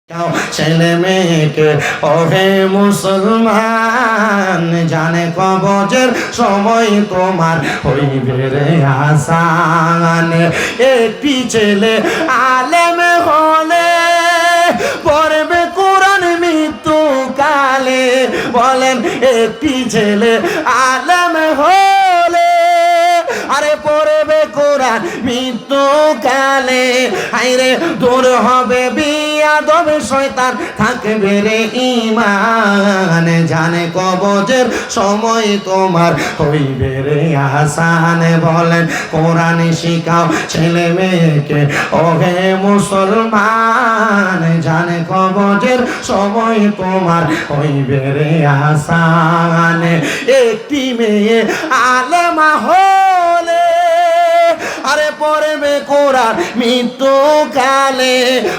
ছেলে মেয়েকে ওহে মুসলমান জানে কবজের সময় তোমার হইবে রে আসান। একটি ছেলে আলেম হলে পড়বে কোরআন মৃত্যুকালে। বলেন একটি ছেলে আলেম হলে আরে পড়বে কোরআন মৃত্যুকালে। হায়রে দূর হবে বিয়াদব শয়তান থাকবে রে ঈমান। জানে কবজের সময় তোমার হইবে রে আসান। বলেন কোরআন শিখাও ছেলে মেয়েকে ওহে মুসলমান জানে কবজের সময় তোমার হইবে রে আসান। একটি মেয়ে আলেমা হলে আরে পড়বে কোরআন মৃত্যুকালে।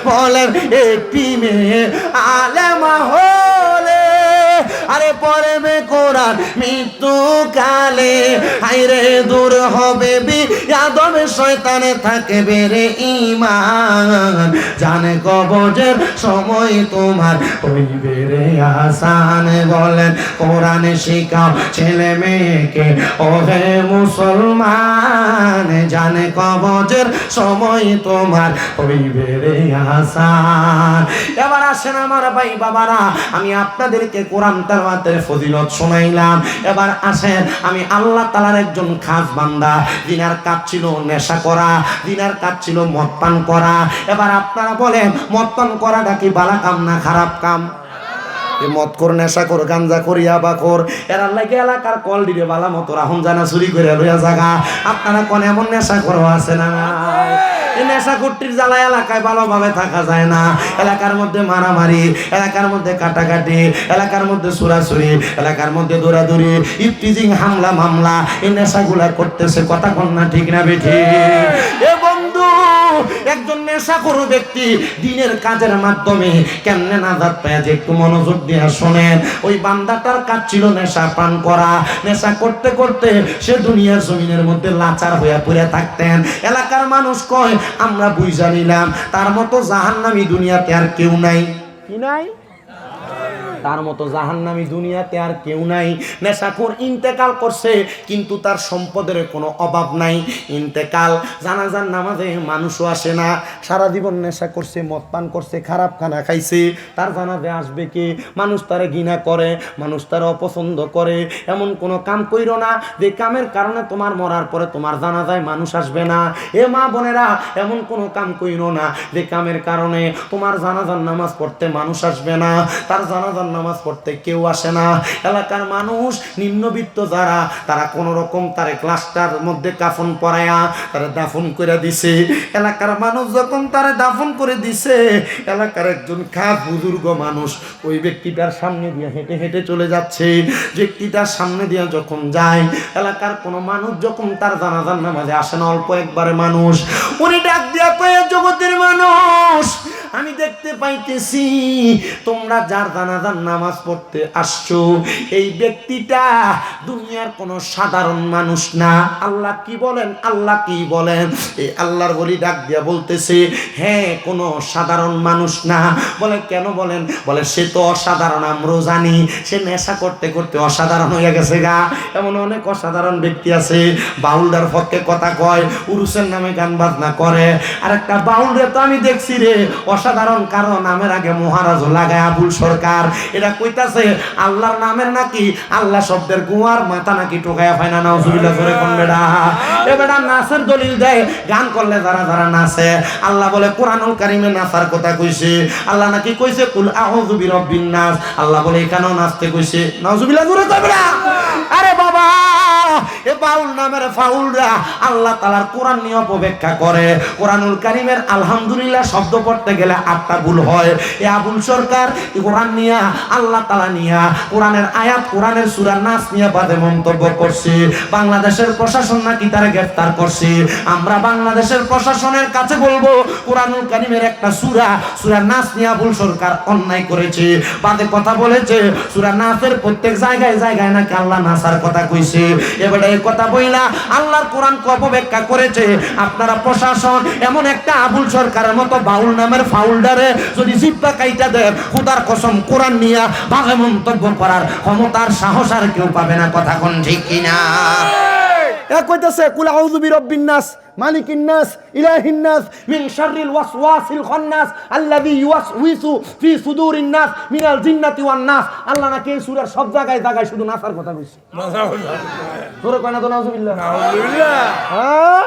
বলেন একটি মেয়ে আলেমা হলে আরে পড়বে কোরআন মৃত্যুকালে। হায়রে দূর হবে বিয়াদব শয়তানে থাকবে রে ঈমান। জানে কবজের সময় তোমার হইবে রে আসান। বলেন কোরআন শিখাও ছেলে মেয়েকে ওহে মুসলমান জানে কবজের সময় তোমার হইবে রে আসান। এবার আসেন আমার ভাই বাবারা, আমি আপনাদেরকে কোরআন তেলাওয়াতের ফজিলত শোনাইলাম। এবার আসেন, আমি আল্লাহ তাআলার একজন খাস বান্দা, দিনার কাজ ছিল নেশা করা, দিনার কাজ ছিল মদ পান করা। এবার আপনারা বলেন মদ পান করাটা কি ভালো কাম না খারাপ কাম? মদ কর, নেশা কর, গাঞ্জা কর, ইয়াবা কর, এরা লাগে এলাকার কল দিলে বালা মতো রাহুন জানা চুরি করে লইয়া জাগা। আপনারা কোন এমন নেশা করো আছে না? এই নেশা কুট্টির জ্বালা এলাকায় ভালোভাবে থাকা যায় না। এলাকার মধ্যে মারামারি, এলাকার মধ্যে কাটাকাটি, এলাকার মধ্যে চুরাচুরি, এলাকার মধ্যে দৌড়াদৌড়ি, ইফটিজিং, হামলা মামলা, এই নেশাগুলা করতেছে। কথা কন না ঠিক না বেঠি? এ বন্ধু, একজন নেশাখোর ব্যক্তি দিনের কাজের মাধ্যমে কেমনে নাজাত পায় যে একটু মনোযোগ দিয়ে শোনেন। ওই বান্দাটার কাজ ছিল নেশা পান করা। নেশা করতে করতে সে দুনিয়ার জমিনের মধ্যে লাচার হইয়া পড়ে থাকতেন। এলাকার মানুষ কয় আমরা বুঝা নিলাম তার মতো জাহান্নামী দুনিয়াতে আর কেউ নাই। কি নাই? তার মতো জাহান্নামী দুনিয়াতে আর কেউ নাই। নেশাখোর ইন্তেকাল করছে কিন্তু তার সম্পদের কোনো অভাব নাই। ইন্তেকাল, জানাজার নামাজে মানুষও আসে না। সারা জীবন নেশা করছে, মদ পান করছে, খারাপ খানা খাইছে, তার জানাজে আসবে কে? মানুষ তারে ঘৃণা করে, মানুষ তারে অপছন্দ করে। এমন কোনো কাম কইরো না যে কামের কারণে তোমার মরার পরে তোমার জানাজায় মানুষ আসবে না। এ মা বোনেরা, এমন কোনো কাম কইরো না যে কামের কারণে তোমার জানাজার নামাজ পড়তে মানুষ আসবে না, তার জানাজার নামাজ পড়তে কেউ আসে না। এলাকার মানুষ নিম্নবিত্ত যারা, তারা কোন রকম তারে ক্লাসটার মধ্যে কাফন পরায়া তারা দাফন করে দিছে। এলাকার মানুষ যখন তারে দাফন করে দিছে, এলাকার একজন খাস বুজুর্গ মানুষ ওই ব্যক্তিটার সামনে দিয়ে হেঁটে হেঁটে চলে যাচ্ছে। ব্যক্তিটার সামনে দিয়ে যখন যায়, এলাকার কোনো মানুষ যখন তার জানাজার নামাজে আসে না, অল্প একবারে মানুষ, উনি ডাক দিয়া কয়ে, জগতের মানুষ, আমি দেখতে পাইতেছি তোমরা যার জানাজার নামাজ পড়তে আসছো, এই ব্যক্তিটা দুনিয়ার কোনো সাধারণ মানুষ না। আল্লাহ কি বলেন? আল্লাহ কি বলেন? এই আল্লাহর বলি ডাক দিয়া বলতেছে, হ্যাঁ, কোনো সাধারণ মানুষ না। বলে কেন বলেন? বলে সে তো অসাধারণ, আমরাও জানি। সে নেশা করতে করতে অসাধারণ হয়ে গেছে গা। এমন অনেক অসাধারণ ব্যক্তি আছে, বাউলদার পক্ষে কথা কয়, উরুসের নামে গান বাজনা করে। আর একটা বাউল রে তো আমি দেখছি রে অসাধারণ, কারণ নামের আগে মহারাজ লাগায় আবুল সরকার। এটা কইতাছে আল্লাহর নামের নাকি আল্লাহ শব্দের গুয়ার মাথা নাকি টোকায়া ফায় না। নাউজুবিল্লাহ করে কোন বেটা? এ বেটা নাচের দলিল দেয়, গান করলে যারা যারা নাচে। আল্লাহ বলে কোরআনুল কারীমে নাচার কথা কইছে। আল্লাহ নাকি কইছে কুল আউযু বিরাব্বিন নাস। আল্লাহ বলে এখানেও নাচতে কইছে। নাউজুবিল্লাহ করে কই বেটা? আরে বাবা, এ বাউল নামের ফাউলরা আল্লাহ তাআলার কোরআন নিয়ে অপব্যাখ্যা করে। কোরআনুল কারীমের আলহামদুলিল্লাহ শব্দ পড়তে গেলে 8টা ভুল হয়। এ আবুল সরকার কোরআন নিয়া, আল্লাহ তাআলা নিয়া, কোরআনের আয়াত, কোরআনের সূরা নাস নিয়ে বাজে মন্তব্য করছে। বাংলাদেশের প্রশাসন নাকি তারে গ্রেফতার করছে। আমরা বাংলাদেশের প্রশাসনের কাছে বলবো, কোরআনুল কারীমের একটা সূরা, সূরা নাস নিয়ে আবুল সরকার অন্যায় করেছে, বাজে কথা বলেছে। সূরা নাসের প্রত্যেক জায়গায় জায়গায় নাকি আল্লাহ নাসার কথা কইছে। এবারে এই কথা বইলা আল্লাহর কোরআনকে অপব্যাখ্যা করেছে। আপনারা প্রশাসন এমন একটা আবুল সরকারের মতো বাউল নামের ফাউলডারে যদি জিব্বা কাইটা দেন, খোদার কসম কোরআন নিয়া বাজে মন্তব্য করার ক্ষমতার সাহস আর কেউ পাবে না। কথা কোন ঠিক কিনা? কইতেছে কুল আউযু বিরাব্বিন নাস মালিকিন নাস ইলাহিন নাস মিন শাররিল ওয়াসওয়াসিল খান্নাস আল্লাযী ইউওয়াসউইসু ফি সুদুরিন নাস মিনাল জিন্নাতি ওয়ান নাস। আল্লাহ নাকি এই সূরার সব জায়গায় জায়গায় শুধু নাসার কথা কইছে। জোরে কয় না তো নাউজুবিল্লাহ। নাউজুবিল্লাহ। হ্যাঁ,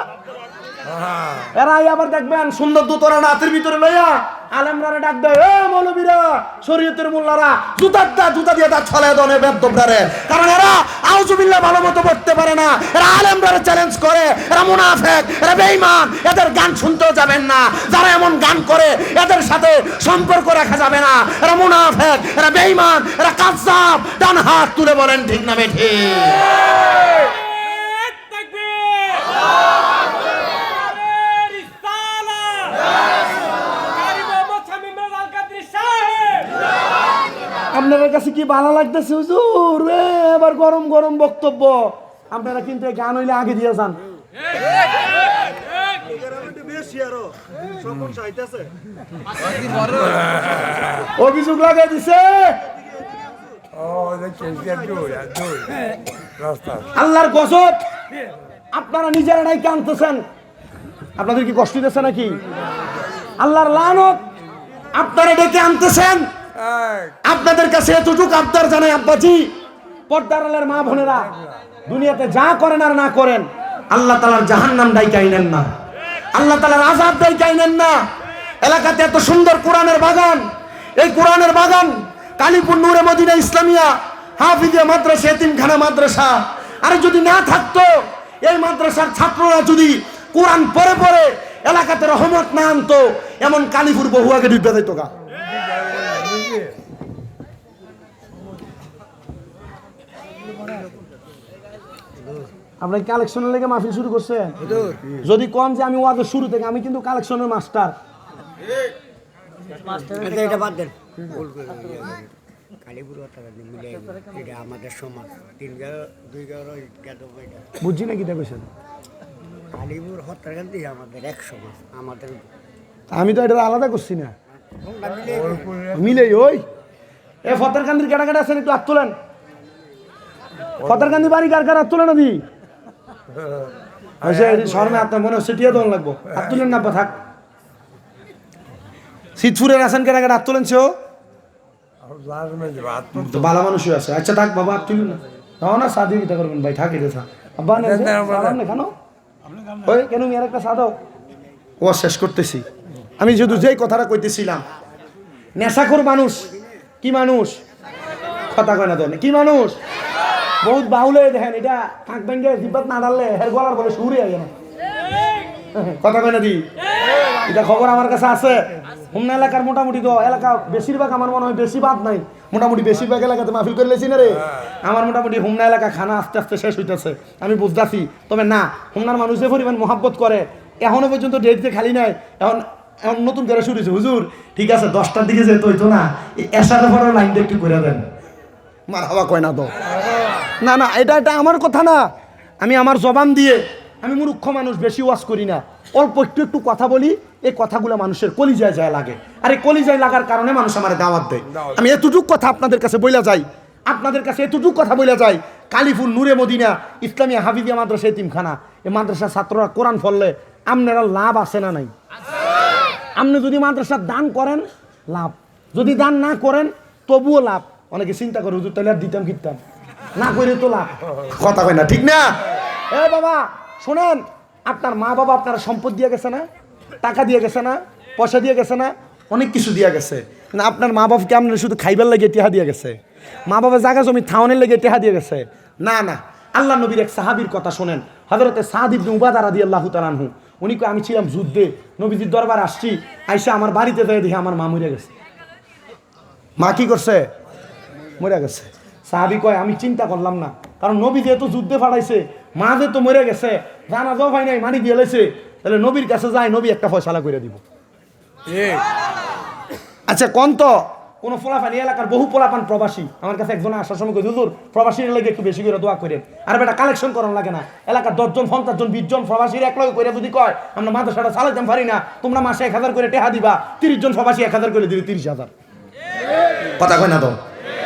এরা আবার দেখবেন সুন্দর দোতরা রাতের ভিতরে লইয়া আলেমরা ডাক দেয়, এ মৌলবীরা, শরীয়তের মোল্লারা, জুতা দিয়ে তার ছলে দনে বেদবরারে। কারণ এরা আউযুবিল্লাহ ভালো মতো পড়তে পারে না। এরা আলেমরা চ্যালেঞ্জ করে, এরা মুনাফিক, এরা বেঈমান, এদের গান শুনতেও যাবেন না। যারা এমন গান করে এদের সাথে সম্পর্ক রাখা যাবে না। এরা মুনাফিক, এরা বেঈমান, এরা কাযযাব। ডান হাত তুলে বলেন ঠিক না বেঠিক? আপনাদের কাছে কি ভালো লাগতেছে হুজুর? এবার গরম গরম বক্তব্য। আপনারা কিন্তু গান হইলে আগে দিয়ে যান। অভিযোগ লাগাই দিছে। আল্লাহর গজব আপনারা নিজেরাই কানতেছেন। আপনাদের কি কষ্ট দিতেছে নাকি? আল্লাহর লানত আপনারা ডেকে আনতেছেন। আপনাদের কাছে এতটুকু আবদার জানাই আব্বাজি, পর্দার আলের মা বোনেরা, দুনিয়াতে যা করেন আর না করেন, আল্লাহ তাআলার জাহান্নাম ডাইকা আইনেন না, আল্লাহ তাআলার আযাব ডাইকা আইনেন না। এলাকাতে এত সুন্দর কোরআনের বাগান, এই কোরআনের বাগান কালীপুর নূরে মদিনা ইসলামিয়া হাফিজিয়া মাদ্রাসা, এতিমখানা মাদ্রাসা, আর যদি না থাকতো, এই মাদ্রাসার ছাত্ররা যদি কোরআন পড়ে পড়ে এলাকাতে রহমত না আনতো, এমন কালীপুর বহু আগে ডুবে যেত গা। আপনার কালেকশনের লেগে মাহফিল শুরু করছেন? যদি কম যে আমি ওয়াজের শুরু থেকে, আমি কিন্তু কালেকশনের মাস্টার। এটা বাদ দেন, আমাদের সমাজ বুঝছি না কিটা কইছেন? কালীপুর হত্যাকাণ্ডই আমাদের এক সমাজ, আমাদের। আমি তো এটা আলাদা করছি না, মিলে ওই এ ফতেরকান্দির কেটা কেটা আছেন একটু হাত তোলেন। ফতেরকান্দি বাড়ি কার কার হাত তোলেন? নদী শর্মে আপনার মনে হচ্ছে টিয়া দোল লাগবো, হাত তুলেন না থাক। সিদ্ধপুরের আছেন কেটা কেটা হাত তোলেন? সেও বালা মানুষই আছে। আচ্ছা থাক বাবা, হাত তুলুন না। না সাদি কিটা করবেন ভাই, থাক এটা থাক। আব্বা কেন ওই কেন মেয়ের একটা সাদাও ও শেষ করতেছি। আমি শুধু যেই কথাটা কইতেছিলাম, নেশাখোর মানুষ কি মানুষ? কথা কয় না তো কি মানুষ? বহুত বাউলে দেখেন, এটা কাক ব্যাঙ্গে জিব্বাত না ডাললে হের গলার বলে সুরে আগে না। কথা কয় না দি? এটা খবর আমার কাছে আছে। হুমনা এলাকার মোটামুটি তো এলাকা বেশিরভাগ, আমার মনে হয় বেশি বাদ নাই, মোটামুটি বেশিরভাগ এলাকাতে মাহফিল করে লেছি না রে। আমার মোটামুটি হুমনা এলাকা খানা আস্তে আস্তে শেষ হইতেছে, আমি বুঝতেছি। তবে না, হুমনার মানুষ যে পরিমাণ মহাব্বত করে, এখনো পর্যন্ত ডেটতে খালি নাই। এখন এখন নতুন করে শুরু হয়েছে। হুজুর ঠিক আছে, 10টার দিকে যেতে হইতো না, এসার পরেও লাইনটা একটু করে দেন। মার হাওয়া কয় না তো। না না, এটা আমার কথা না। আমি আমার জবান দিয়ে, আমি মূর্খ মানুষ, বেশি ওয়াজ করি না, অল্প একটু একটু কথা বলি। এই কথাগুলো মানুষের কলিজায় যায় লাগে, আর এই কলিজায় লাগার কারণে মানুষ আমার দাওয়াত দেয়। আমি এতটুক কথা আপনাদের কাছে বইলা যাই, আপনাদের কাছে এতটুক কথা বইলা যাই। কালীপুর নূরে মদিনা ইসলামিয়া হাফিজিয়া মাদ্রাসা, এতিমখানা, এই মাদ্রাসার ছাত্ররা কোরআন পড়লে আপনারা লাভ আছে না নাই? আপনি যদি মাদ্রাসার দান করেন লাভ, যদি দান না করেন তবুও লাভ। অনেকে চিন্তা করে হুজুর তাহলে আর দিতাম কিতাম না করে তো লাভ। কথা কয় না, ঠিক না? এ বাবা শোনেন, আপনার মা বাবা আপনারা সম্পদ দিয়ে গেছে না, টাকা দিয়ে গেছে না, পয়সা দিয়ে গেছে না, অনেক কিছু দিয়ে গেছে। কিন্তু আপনার মা বাবাকে আপনার শুধু খাইবার লাগে টেহা দিয়ে গেছে? মা বাবা জায়গা জমি থাওয়ানের লেগে টেহা দিয়ে গেছে? না না, আল্লাহ নবীর এক সাহাবীর কথা শোনেন, হযরতে সাদ ইবনে উবাদা রাদিয়াল্লাহু তাআলা আনহু। উনি কয় আমি ছিলাম যুদ্ধে, নবীজির দরবার আসছি, আইসা আমার বাড়িতে যাই দেখি আমার মা মরে গেছে। মা কি করছে? মরে গেছে। সাহাবী কয় আমি চিন্তা করলাম না, কারণ নবী যেহেতু যুদ্ধে পাঠাইছে, মা যেহেতু মরে গেছে, জানা যাও ভাই নাই, মানি দিয়ে লেছে, তাহলে নবীর কাছে যায়, নবী একটা ফয়সালা করে দিব। আচ্ছা কোন তো কোনো পোলাপান এই এলাকার বহু পোলাপান প্রবাসী আমার কাছে একজন আসার সময় কই হুজুর প্রবাসীর লাগে একটু বেশি করে দোয়া করেন আর বেটা কালেকশন করার লাগে না এলাকার 10 জন 50 জন 20 জন প্রবাসীর এক লগে করে যদি কয় আমরা মাদ্রাসাটা চালাইতে পারি না তোমরা মাসে 1000 করে টাকা দিবা 30 জন প্রবাসী 1000 করে দিবে 30,000 কথা কয় না তো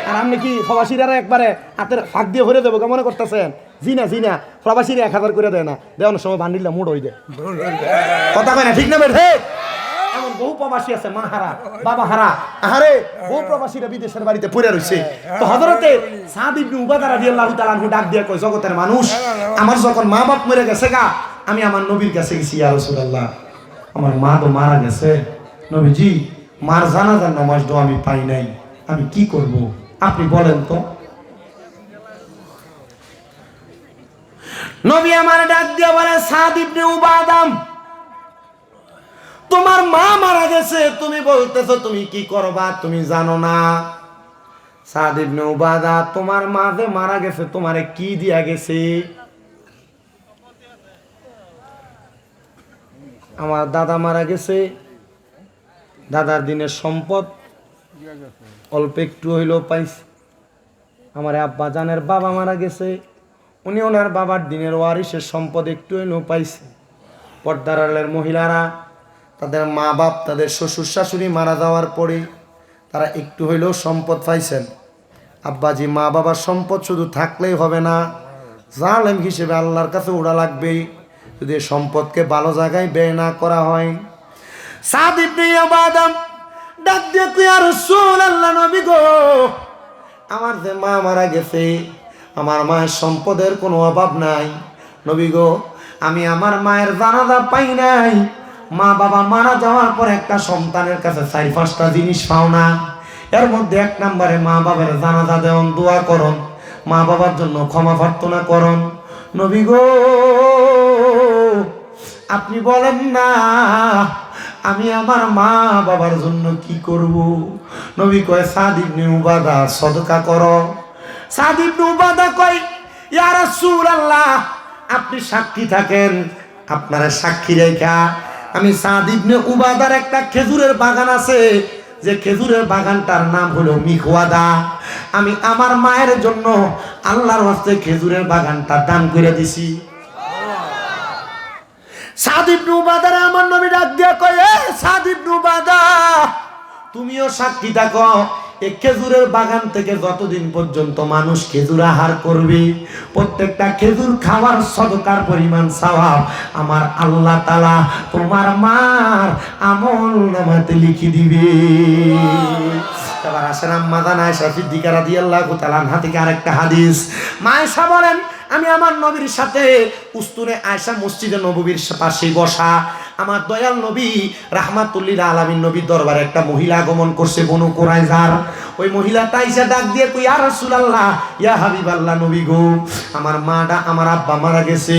আর আপনি কি প্রবাসীরা একবারে হাতের ফাঁক দিয়ে ভরে দেবো মনে করতেছেন জি না প্রবাসীরা 1000 করে দেয় না দেওয়ানোর সময় বান্ডিলটা মুড হয়ে যায় কথা কয় না ঠিক না বেঠে এমন বহু প্রবাসী আছে মা হারা বাবা হারা আহারে বহু প্রবাসীরা বিদেশের বাড়িতে পড়ে রয়েছে তো হযরতে সাদ ইবনে উবাদা রাদিয়াল্লাহু তাআলা আনহু ডাক দিয়ে কয় জগতের মানুষ আমার যখন মা বাপ মরে গেছে গা আমি আমার নবীর কাছে গেছি ইয়া রাসূলুল্লাহ আমার মা তো মারা গেছে নবীজি মার জানাজার নামাজ তো আমি পাই নাই আমি কি করব আপনি বলেন তো নবী আমার ডাক দিয়ে বলে সাদ ইবনে উবাদা তোমার মা মারা গেছে তুমি বলতেছো তুমি কি করবা তুমি জানো না সাদ ইবনে উবাদা তোমার মা যে মারা গেছে তোমারে কি দিয়া গেছে আমার দাদা মারা গেছে দাদার দিনের সম্পদ অল্প একটু হইলেও পাইছে আমার আব্বা জানের বাবা মারা গেছে উনি ওনার বাবার দিনের ওয়ারিসের সম্পদ একটু হইলেও পাইছে পর্দার আড়ালের মহিলারা তাদের মা বাপ তাদের শ্বশুর শাশুড়ি মারা যাওয়ার পরে তারা একটু হইলেও সম্পদ পাইছেন আব্বাজি মা বাবার সম্পদ শুধু থাকলেই হবে না জালেম হিসেবে আল্লাহর কাছে ওড়া লাগবে যদি সম্পদকে ভালো জায়গায় ব্যয় না করা হয় সাদ ইবনে উবাদা ডাক দিয়ে কই ইয়া রাসূলুল্লাহ নবী গো আমার যে মা মারা গেছে আমার মায়ের সম্পদের কোনো অভাব নাই নবী গো আমি আমার মায়ের জানাজা পাই নাই মা বাবা মারা যাওয়ার পর একটা সন্তানের কাছে 4-5টা জিনিস পাও না এর মধ্যে 1 নম্বরে মা বাবার জানাজা দেওয়ান দোয়া করুন মা বাবার জন্য ক্ষমা প্রার্থনা করুন নবী গো আপনি বলেন না আমি আমার মা বাবার জন্য কি করব নবী কয় সাদ ইবনে উবাদা সদকা করো সাদ ইবনে উবাদা কয় ইয়া রাসূলুল্লাহ আপনি সাক্ষী থাকেন আপনারা সাক্ষী রেখা আমি সাদ ইবনে উবাদার একটা খেজুরের বাগান আছে যে খেজুরের বাগানটার নাম হলো মিখওয়াদা আমি আমার মায়ের জন্য আল্লাহর হস্তে খেজুরের বাগানটা দান করে দিছি সাদ ইবনে উবাদার আমার নবী ডাক দিয়া কয় এ সাদ ইবনে উবাদা তুমিও সাক্ষী থাকো এই খেজুরের বাগান থেকে যতদিন পর্যন্ত মানুষ খেজুর আহার করবে প্রত্যেকটা খেজুর খাওয়ার সদকার পরিমাণ সওয়াব আমার আল্লাহ তাআলা তোমার মার আমলনামাতে লিখে দিবে এবার আসেন আম্মা জান আয়েশা সিদ্দিকা রাদিয়াল্লাহু তাআলা আনহা থেকে আরেকটা হাদিস মা আয়েশা বলেন আমি আমার নবীর সাথে উস্তুনে আয়েশা মসজিদে নববীর পাশে বসা আমার দয়াল নবী রাহমাতুল্লিল আলামিন নবীর দরবারে একটা মহিলা আগমন করছে বনু কুরাইজার ওই মহিলাটা আইসা ডাক দিয়ে কই ইয়া রাসূলুল্লাহ ইয়া হাবিবাল্লাহ নবী গো আমার মাটা আমার আব্বা মারা গেছে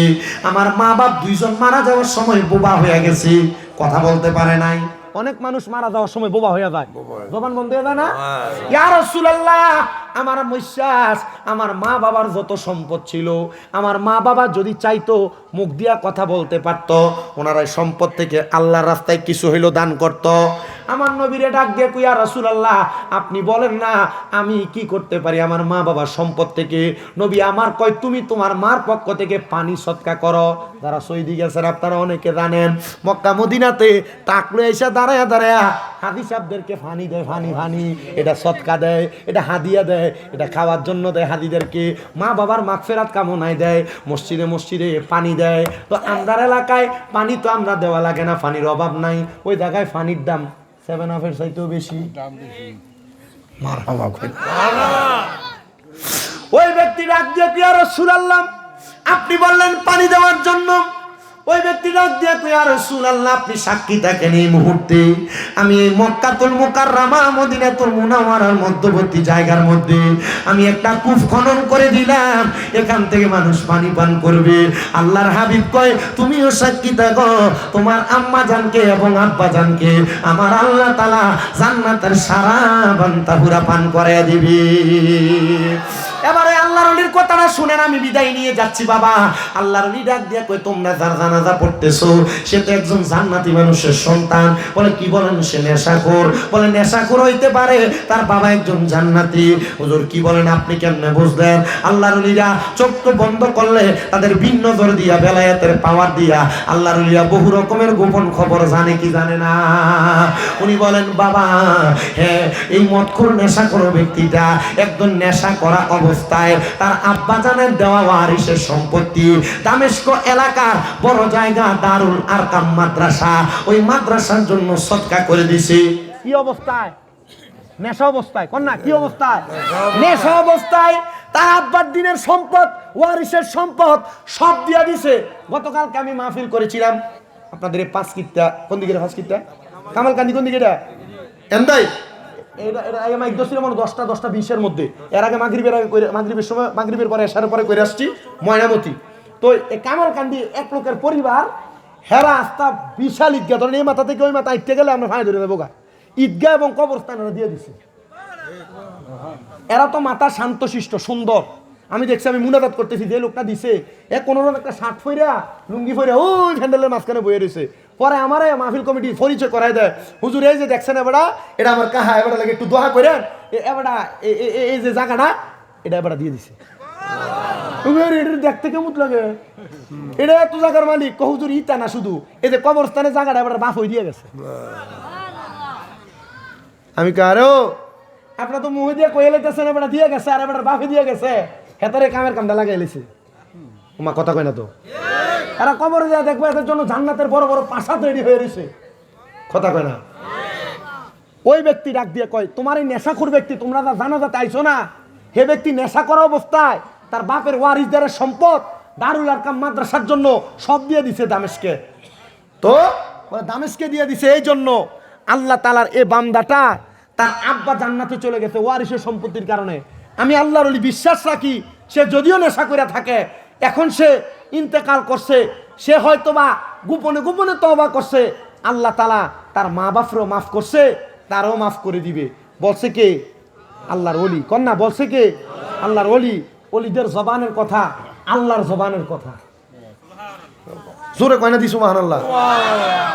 আমার মা বাপ দুইজন মারা যাওয়ার সময় বোবা হয়ে গেছে কথা বলতে পারে নাই অনেক মানুষ মারা যাওয়ার সময় বোবা হয়ে যায় জবান বন্ধ হয়ে যায় না ইয়া রাসূলুল্লাহ আমার বিশ্বাস আমার মা বাবার যত সম্পদ ছিল আমার মা বাবা যদি চাইতো মুখ দিয়া কথা বলতে পারত ওনারা সম্পদ থেকে আল্লাহর রাস্তায় কিছু হইলো দান করত আমার নবীরে ডাক দিয়ে কই ইয়া রাসূলুল্লাহ আপনি বলেন না আমি কি করতে পারি আমার মা বাবার সম্পদ থেকে নবী আমার কয় তুমি তোমার মার পক্ষ থেকে পানি সদকা করো যারা সৌদি গেছেন আপনারা অনেকে জানেন মক্কা মদিনাতে টাকলো এসে দাঁড়ায়া দাঁড়ায়া হাদি সাহেবদেরকে পানি দেয় পানি এটা সদকা দেয় এটা হাদিয়া দেয় এটা খাওয়ার জন্য দেয় হাদিদেরকে মা বাবার মাগফিরাত কামনায় দেয় মসজিদে মসজিদে পানি দেয় তো আমরার এলাকায় পানি তো আমরা দেওয়া লাগে না পানির অভাব নাই ওই জায়গায় পানির দাম 7 আপের চাইতেও বেশি ওই ব্যক্তি ডাক দিয়ে ইয়া রাসূলুল্লাহ আপনি বললেন পানি দেওয়ার জন্য ওই ব্যক্তি ডাক দিয়ে ইয়া রাসূলুল্লাহ আপনি সাক্ষী থাকেন এই মুহূর্তে আমি এই মক্কাতুল মুকাররমা মদিনাতুল মুনাওয়ারার মধ্যবর্তী জায়গার মধ্যে আমি একটা কূপ খনন করে দিলাম এখান থেকে মানুষ পানি পান করবে আল্লাহর হাবিব কয় তুমিও সাক্ষী থাকো তোমার আম্মা জানকে এবং আব্বা জানকে আমার আল্লাহ তাআলা জান্নাতের সারা বান্তা পুরা পান করে দিবে এবারে আল্লাহর ওলির কথাটা শুনেন, আমি বিদায় নিয়ে যাচ্ছি বাবা। আল্লাহর ওলি ডাক দিয়ে কই, তোমরা যার জানাজা পড়তেছো সে তো একজন জান্নাতি মানুষের সন্তান। বলে কি বলেন, সে নেশাখোর। বলে নেশাখোর হইতে পারে, তার বাবা একজন জান্নাতি। হুজুর কি বলেন, আপনি কেমনে বুঝলেন? আল্লাহর ওলিরা চোখ বন্ধ করলে তাদের ভিন্ন নজর দিয়া, বেলায়েতের পাওয়ার দিয়া আল্লাহর ওলিরা বহু রকমের গোপন খবর জানে কি জানে না। উনি বলেন বাবা, হ্যাঁ, এই মদখোর নেশাখোর ব্যক্তিটা একজন নেশা করা অবস্থায় তার আব্বা জানের দেওয়া ওয়ারিসের সম্পত্তি দামেস্ক এলাকার বড় জায়গা দারুল আরকাম মাদ্রাসা, ওই মাদ্রাসার জন্য সদকা করে দিছে। কি অবস্থায়? নেশা অবস্থায়। কোন না কি অবস্থায়? নেশা অবস্থায় তার আব্বার দিনের সম্পদ, ওয়ারিসের সম্পদ সব দিয়া দিছে। গতকালকে আমি মাহফিল করেছিলাম আপনাদের এই 5 কিত্তা, কোন দিকে 5 কিত্তা কামালকান্দি, কোন দিকে এটা এন্দাই, এটা এটা আমি একদম মনে 10টা 20-এর মধ্যে। এর আগে মাগরিবের আগে মাগরিবের সময়, মাগরিবের পরে এশারের পরে করে আসছি ময়নামতি। তো এই কামালকান্দি এক লোকের পরিবার হেরা আস্তা বিশাল ঈদগাহ, ধরেন এই মাথা থেকে ওই মাথা আইতে গেলে আমরা ফাঁড়ি ধরে দেবো গা। ঈদগাহ এবং কবরস্থান এরা দিয়ে দিছে। এরা তো মাথা শান্তশিষ্ট সুন্দর। আমি দেখছি, আমি মুনাজাত করতেছি, যে লোকটা দিছে এ কোনোরকম একটা শার্ট ফইরা লুঙ্গি ফইরা ওই হ্যান্ডেলের মাঝখানে বয়ে রয়েছে। পরে আমারে মাহফিল কমিটি পরিচয় করাই দেয়, হুজুর এই যে দেখছেন এবারা, এটা আমার কাহা, এবারা লাগে একটু দোয়া করেন, এবারা এই যে জায়গাটা এটা এবারা দিয়ে দিছে। এটা দেখতে কেমন লাগে, এটা এত জায়গার মালিক। হুজুর ইটা না, শুধু এই যে কবরস্থানের জায়গাটা এবার বাফ হয়ে দিয়ে গেছে। আমি কারো আপনার তো মুহে দিয়ে কয়ে লেতেছেন, এবার দিয়ে গেছে, আর এবার বাফে দিয়ে গেছে, হেতারে কামের কামটা লাগাই লেছে। ওমা কথা কয় না তো, এরা কবরে যা দেখবো এদের জন্য জান্নাতের বড় বড় প্রাসাদ রেডি হয়ে রয়েছে। কথা কয় না। ওই ব্যক্তি ডাক দিয়ে কয়, তোমার এই নেশাখোর ব্যক্তি, তোমরা যা জানা যাতে আইছো না, হে ব্যক্তি নেশা করা অবস্থায় তার বাপের ওয়ারিসদারের সম্পদ দারুল আরকাম মাদ্রাসার জন্য সব দিয়ে দিছে দামেস্কে। তো দামেস্কে দিয়ে দিছে এই জন্য আল্লাহ তাআলার এই বান্দাটা তার আব্বা জান্নাতে চলে গেছে ওয়ারিসের সম্পত্তির কারণে। আমি আল্লাহর ওলি বিশ্বাস রাখি, সে যদিও নেশা করে থাকে, এখন সে ইন্তেকাল করছে, সে হয়তোবা গোপনে গোপনে তওবা করছে, আল্লাহ তাআলা তার মা বাপরও মাফ করছে, তারও মাফ করে দিবে। বলছে কে? আল্লাহর ওলি। কন্যা বলছে কে? আল্লাহর ওলি। ওলিদের জবানের কথা আল্লাহর জবানের কথা। জোরে কয়না দি সুবহানাল্লাহ।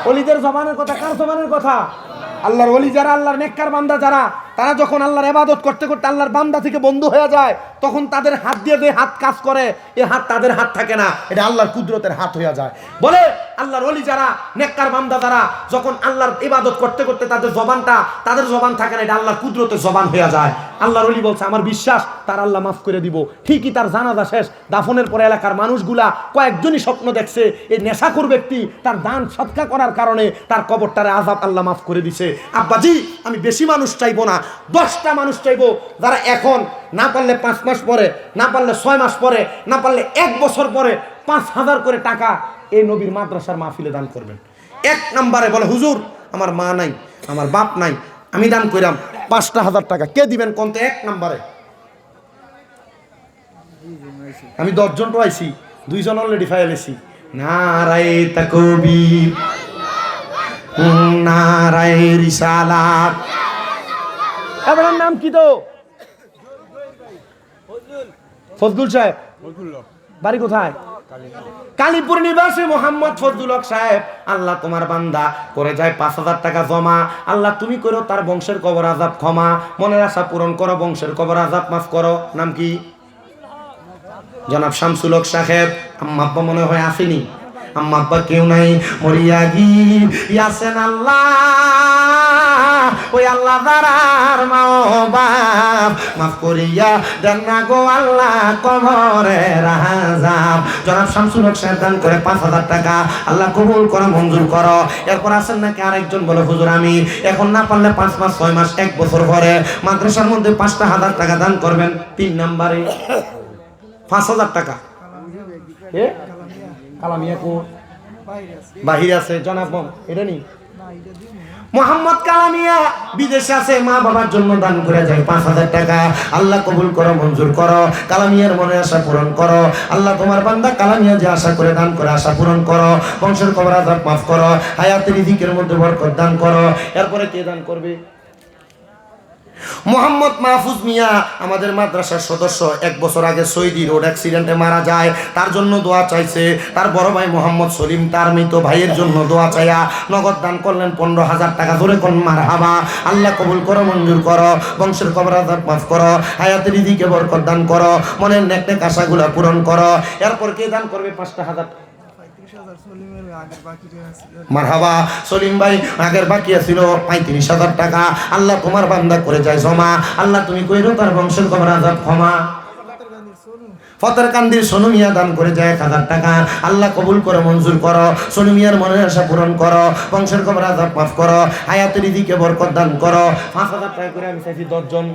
ওলিদের জবানের কথা কার জবানের কথা? আল্লাহর ওলি যারা, আল্লাহর নেককার বান্দা যারা, তারা যখন আল্লাহর ইবাদত করতে করতে আল্লাহর বান্দা থেকে বন্ধ হয়ে যায়, তখন তাদের হাত দিয়ে যে হাত কাজ করে, এই হাত তাদের হাত থাকে না, এটা আল্লাহর কুদরতের হাত হয়ে যায়। বলে আল্লাহর ওলি যারা, নেককার বান্দা যারা, যখন আল্লাহর ইবাদত করতে করতে তাদের জবানটা, তাদের জবান থাকে না, এটা আল্লাহর কুদরতের জবান হয়ে যায়। আল্লাহর ওলি বলছে, আমার বিশ্বাস তার আল্লাহ মাফ করে দিব। ঠিকই তার জানাজা শেষ, দাফনের পরে এলাকার মানুষগুলা কয়েকজনই স্বপ্ন দেখছে এই নেশাখোর ব্যক্তি তার দান সৎকা করার কারণে তার কবরটারে আযাব আল্লাহ মাফ করে দিছে। আব্বাজি, আমি বেশি মানুষ চাইবো না, 10টা মানুষ চাইবো যারা এখন না পারলে 5 মাস পরে, না পারলে 6 মাস পরে, না পারলে 1 বছর পরে 5,000 করে টাকা এই নবীর মাদ্রাসার মাহফিলে দান করবেন। 1 নম্বরে বলে, হুজুর আমার মা নাই, আমার বাপ নাই, আমি দান কইরাম 5,000 টাকা। কে দিবেন কোন? 1 নম্বরে আমি 10 জন পাইছি, 2 জন অলরেডি ফাইলেছি। নারায়ে তাকবীর, নারায়ে রিসালাত। আপনার নাম কি? তো ফজলুল সাহেব। বাড়ি কোথায়? কালীপুর নিবাসী মোহাম্মদ ফজলুল হক সাহেব। আল্লাহ তোমার বান্দা করে যায় 5,000 টাকা জমা। আল্লাহ তুমি করো তার বংশের কবর আযাব ক্ষমা, মনের আশা পূরণ করো, বংশের কবর আযাব মাফ করো। নাম কি? জনাব শামসুল হক সাহেব। আম্মা আব্বা মনে হয় আসেনি, আম্মা আব্বা কেউ নাই, মরিয়া গিয়াছেন আল্লাহ। ওই আল্লাহ দারার মা বাপ মাফ করিয়া দেন না গো আল্লাহ কবরের আযাব। জনাব শামসুল হক সাহেব দান করে 5,000 টাকা। আল্লাহ কবুল করো, মঞ্জুর করো। এরপর আছেন নাকি আরেকজন বলে, হুজুর আমি এখন না পারলে 5 মাস 6 মাস 1 বছর পরে মাদ্রাসার মধ্যে 5,000 টাকা দান করবেন। 3 নম্বরে 5,000 টাকা। কালামিয়া কো বাহির আছে জনাব, এটা নি মোহাম্মদ কালামিয়া বিদেশে আছে, মা বাবার জন্য দান করে যায় 5,000 টাকা। আল্লাহ কবুল করো, মঞ্জুর করো, কালামিয়ার মনে আশা পূরণ করো। আল্লাহ তোমার বান্দা কালামিয়া যে আশা করে দান করে আশা পূরণ করো, বংশের কবর আযাব মাফ করো, হায়াতের রিজিকের মধ্যে বরকত দান করো। এরপরে কে দান করবে? মোহাম্মদ মাহফুজ মিয়া আমাদের মাদ্রাসার সদস্য 1 বছর আগে সৌদি রোড অ্যাক্সিডেন্টে মারা যায়, তার জন্য দোয়া চাইছে। তার বড় ভাই মোহাম্মদ সলিম তার মৃত ভাইয়ের জন্য দোয়া চাইয়া নগদ দান করলেন 15,000 টাকা। ধরে কোন মারহাবা। আল্লাহ কবুল করো, মঞ্জুর করো, বংশের কবর আযাব মাফ করো, হায়াতের রিজিকে বরকত দান করো, মনের নেক নেক আশাগুলো পূরণ করো। এরপর কে দান করবে 5,000? মারহাবা। সলিম ভাই আগের বাকি ছিল 35,000 টাকা। আল্লাহ তোমার বান্দা করে যায় জমা। আল্লাহ তুমি কইরো তার বংশের কবর আযাব ক্ষমা। ফতেরকান্দির সোনু মিয়া দান করে যায় 1,000 টাকা। আল্লাহ কবুল করো, মঞ্জুর করো, সোনু মিয়ার মনের আশা পূরণ করো, বংশের কবর আযাব মাফ করো, হায়াতের রিজিকে বরকত দান করো। 5,000 টাকা করে আমি চাইছি 10 জন।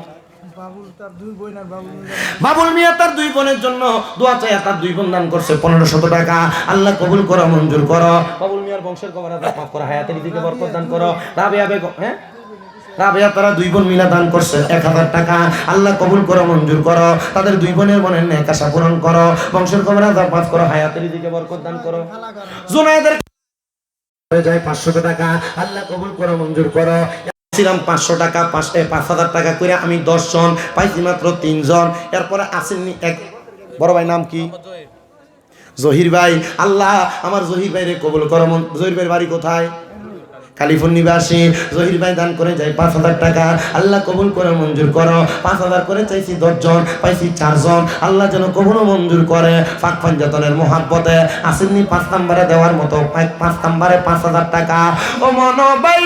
বাবুল মিয়া তার 2 বোনের জন্য দোয়া চাই, তার 2 বোন দান করছে 1,500 টাকা। আল্লাহ কবুল করো, মঞ্জুর করো, বাবুল মিয়ার বংশের কবর আযাব মাফ করো, হায়াতের রিজিকে বরকত দান করো। রাবিয়া বেগম, রাবিয়া তারা 2 বোন মিলা দান করছে 1,000 টাকা। আল্লাহ কবুল করো, মঞ্জুর করো, তাদের 2 বোনের মনের নেক আশা পূরণ করো, বংশের কবর আযাব মাফ করো, হায়াতের রিজিকে বরকত দান করো। জুনায়েদের হয়ে যায় 500 টাকা। আল্লাহ কবুল করো, মঞ্জুর করো। ছিলাম 500 টাকা, 5,000 টাকা করে আমি 10 জন পাইছি, মাত্র 3 জন। এরপরে আসেননি এক বড় ভাই, নাম কি? জহির ভাই। আল্লাহ আমার জহির ভাইরে কবুল করো। জহির ভাইয়ের বাড়ি কোথায়? কালিফোর্নিয়া নিবাসী। জহির ভাই দান করে যায় 5,000 টাকা। আল্লাহ কবুল করে, মঞ্জুর করো। 5,000 করে চাইছি 10 জন, পাইছি 4 জন। আল্লাহ যেন কবুল মঞ্জুর করে। পাক পাঞ্জাতনের মহাব্বতে আসেননি 5 নম্বরে দেওয়ার মতো, 5 নম্বরে 5,000 টাকা। ও মনোবাই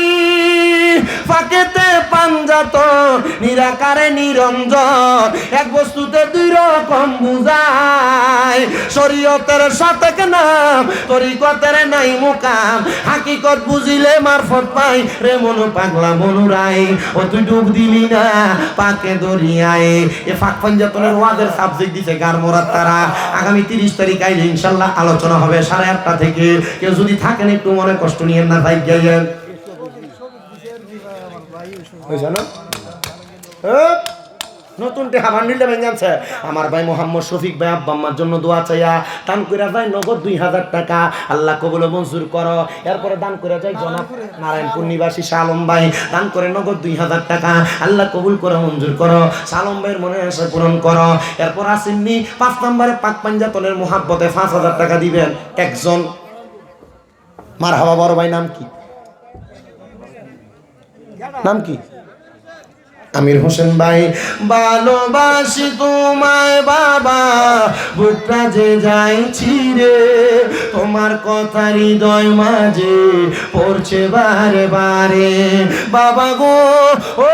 ফাঁকেতে পাঞ্জাতন, নিরাকারে নিরঞ্জন, এক বস্তুতে 2 রকম বুঝায়। শরীয়তের সতেক নাম, তরিকতের নাই মুকাম, হাকিকত বুঝিলে মারফত পাই রে মন পাগলা মনুরাই। ও তুই ডুব দিলি না পাকে দরিয়ায়। এ ফাঁক পাঞ্জাতনের ওয়াদের সাবজেক্ট দিছে গারমোরাত তারা। আগামী 30 তারিখ আইলে ইনশাল্লাহ আলোচনা হবে 8:30 থেকে। কেউ যদি থাকেন একটু মনে কষ্ট নিয়েন না, তাই গাইয়েন। নতুন টেহা বান্ডিলটা ভেঙেছে আমার ভাই মোহাম্মদ শফিক ভাই আব্বা আম্মার জন্য দোয়া চাইয়া দান করে যায় নগদ 2,000 টাকা। আল্লাহ কবুল মঞ্জুর করো। এরপরে দান করে যায় জনাব নারায়ণপুর নিবাসী শালম ভাই, দান করে নগদ 2,000 টাকা। আল্লাহ কবুল করো, মঞ্জুর করো, শালম ভাইয়ের মনে আশা পূরণ করো। এরপর আসেননি 5 নম্বরে পাক পাঞ্জাতনের মহাব্বতে 5,000 টাকা দিবেন একজন। মারহাবা। বড় ভাই নাম কি? নাম কি? আমির হোসেন ভাই। ভালোবাসি তোমায় বাবা, বুকটা যে যাইছি রে, তোমার কথা হৃদয় মাঝে পড়ছে বারে বারে। বাবা গো ও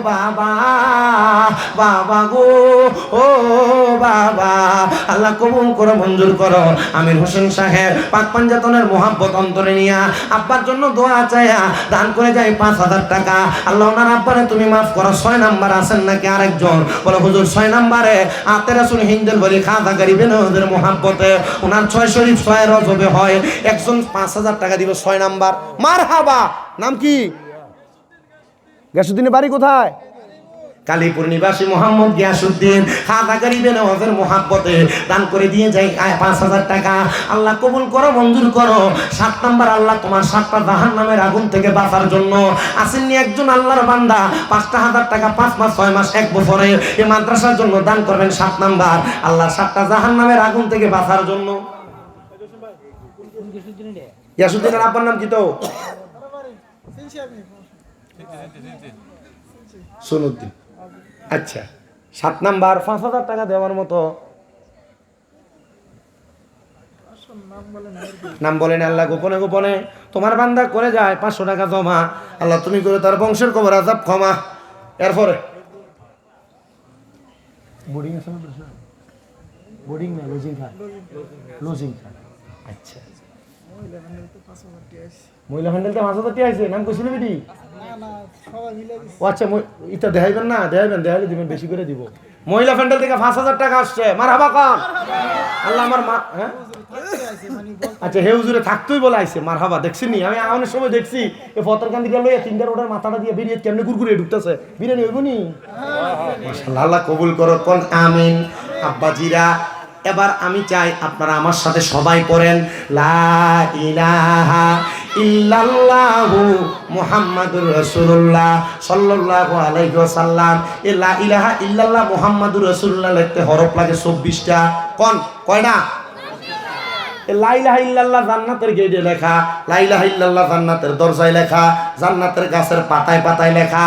বাবা, বাবা গো ও বাবা। আল্লাহ কবুল করো, মঞ্জুর করো। আমির হোসেন সাহেব পাক পাঞ্জাতনের মহাব্বত অন্তরে নিয়া আব্বার জন্য দোয়া চাইয়া দান করে যায় 5,000 টাকা। আল্লাহ ওনার আব্বারে তুমি মাফ করো। 6 নাম্বার আছেন নাকি আরেকজন? বলে হুজুর 6 নম্বরে আতে রাসূল হিন্দেল বলি খাজা গরিবে নওয়াজের মহাব্বতে ওনার 6 শরীফ 6 রজবে হয়। একজন 5,000 টাকা দিব 6 নাম্বার। মারহাবা। নাম কি? গ্যাসুদ্দিনের বাড়ি কোথায়? কালীপুর নিবাসী মোহাম্মদ গিয়াসউদ্দিন খাজা গরিবে নওয়াজের মহাব্বতে দান করে দিয়ে যায় 5,000 টাকা। আল্লাহ কবুল করো, মঞ্জুর করো। 7 নাম্বার আল্লাহ তোমার 7টা জাহান্নামের আগুন থেকে বাঁচার জন্য আসেননি একজন আল্লাহর বান্দা 5,000 টাকা 5 মাস 6 মাস 1 বছরে এই মাদ্রাসার জন্য দান করবেন। 7 নাম্বার আল্লাহ 7টা জাহান্নামের আগুন থেকে বাঁচার জন্য। গিয়াসউদ্দিনের আব্বার নাম কি? তো সুনুদ্দিন। আচ্ছা 7 নাম্বার 5,000 টাকা দেওয়ার মতো নাম বলেন। আল্লাহ গোপনে গোপনে তোমার বান্দা করে যায় 500 টাকা জমা। আল্লাহ তুমি করে তার বংশের কবর আযাব ক্ষমা। এরপরে বোর্ডিং আছে না? বোর্ডিং না, লজিং খায়। লজিং খায়। আচ্ছা মহিলা হ্যান্ডেলতে 5,000 টাকা আছে। নাম কইছিল বিডি? ও আচ্ছা, এটা দেখাইবেন না? দেখাইলে দিবেন, বেশি করে দিব। মহিলা ফ্যান্ডেল থেকে 5,000 টাকা আসছে। মারহাবা কর। আল্লাহ আমার মা। হ্যাঁ আচ্ছা, হে হুজুরে থাকতোই বলে আইছে। মারহাবা। দেখছিনি আমি অনেক সময় দেখছি এই ফতরকান্দি গেল 3টা রোডের মাথাটা দিয়ে বেরিয়ে কেমনে গুরগুরে ঢুকতেছে। বিরিয়ানি হইব নি? মাশাআল্লাহ। আল্লাহ কবুল করো। কোন আমিন। আব্বাজিরা এবার আমি চাই আপনারা আমার সাথে সবাই পড়েন লা ইলাহা ইল্লাল্লাহু মুহাম্মাদুর রাসূলুল্লাহ সাল্লাল্লাহু আলাইহি ওয়াসাল্লাম। এ লা ইলাহা ইল্লাল্লাহ মুহাম্মাদুর রাসূলুল্লাহ লিখতে হরফ লাগে 24টা। কোন কয়টা? লা ইলাহা ইল্লাল্লাহ জান্নাতের গেটে লেখা, লা ইলাহা ইল্লাল্লাহ জান্নাতের দরজায় লেখা, জান্নাতের গাছের পাতায় পাতায় লেখা।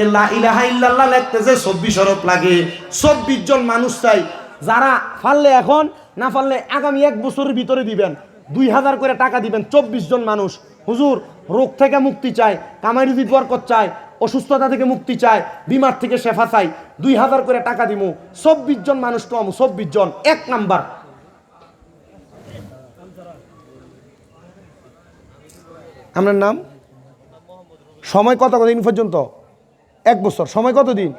এ লা ইলাহা ইল্লাল্লাহ লিখতে যে 24 হরফ লাগে, 24 জন মানুষ চাই যারা পারলে এখন, না পারলে আগামী 1 বছরের ভিতরে দিবেন, 2000 করে টাকা দিবেন। 24 জন মানুষ, হুজুর রোগ থেকে মুক্তি চায়, কামাই রুজির বরকত চায়, অসুস্থতা থেকে মুক্তি চায়, বিমার থেকে শেফা চাই, 2000 করে টাকা দিমু। 24 জন মানুষ কম, 24 জন। 1 নাম্বার আপনার নাম, সময় কত দিন পর্যন্ত? 1 বছর। সময় কত দিন?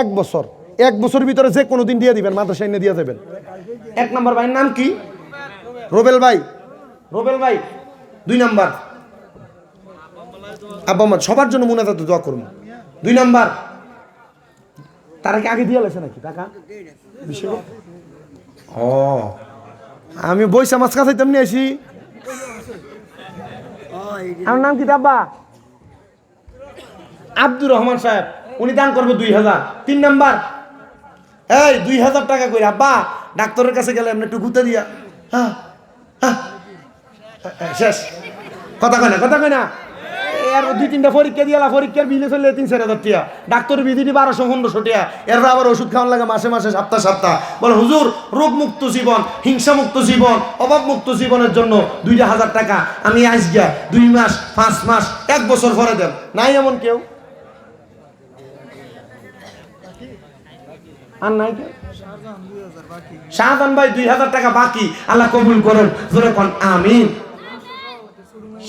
1 বছর। 1 বছরের ভিতরে যে কোনো দিন দিয়ে দিবেন, মাদ্রাসায় এনে দিয়ে দেবেন। 1 নাম্বার ভাইয়ের নাম কি? রুবেল ভাই। রুবেল ভাই 2 নাম্বার আব্বা আম্মা সবার জন্য মুনাজাতে দোয়া করুন। 2 নাম্বার তারা কি আগে দিয়ে লেছে নাকি টাকা? ও আমি বইসা মাছ কাছে তেমনি আসি। আমার নাম কি আব্বা? আব্দুর রহমান সাহেব, উনি দান করবে 2000। 3 নাম্বার এই 2000 টাকা করে আব্বা ডাক্তারের কাছে গেলে এমনি একটু গুতে দিয়া। হ্যাঁ হ্যাঁ শেষ। কথা কয় না, কথা কয় না। এর 2-3টা পরীক্ষা দিয়ে পরীক্ষার বিলে চলে 3-4 হাজার টাকা, ডাক্তারের বিধি 1200-1500 টাকা। এর আবার ওষুধ খাওয়ান লাগে মাসে মাসে, সপ্তাহ সপ্তাহ। বলে হুজুর রোগ মুক্ত জীবন, হিংসা মুক্ত জীবন, অভাব মুক্ত জীবনের জন্য 2000 টাকা আমি আজকে 2 মাস 5 মাস 1 বছর পরে দেব। নাই এমন কেউ? আর নাই কেউ? শাহজাহান ভাই 2000 টাকা বাকি, আল্লাহ কবুল করুন। জোরে কোন আমিন।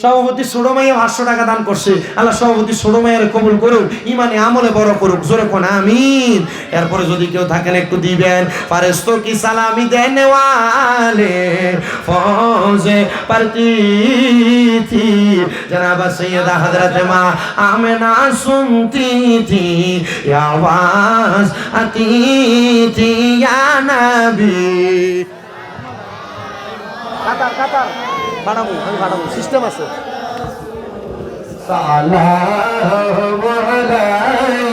সভাপতি ছোট মাইয়া 500 টাকা দান করছে, আল্লাহ সভাপতি ছোট মাইয়ারে কবুল করুন, ইমানে আমলে বড় করুক। জোরে কোন আমিন। এরপরে যদি কেউ থাকেন একটু দিবেন। ফারেস্তোं की सलामी देने वाले फौजे पड़ती थी, जनाब सैयदा हजरत माँ आमिना सुनती थी, या आवाज आती थी या नबी। কাতার কাতার বাড়াবো, আমি বাড়াবো, সিস্টেম আছে। সালাম আলাইকুম।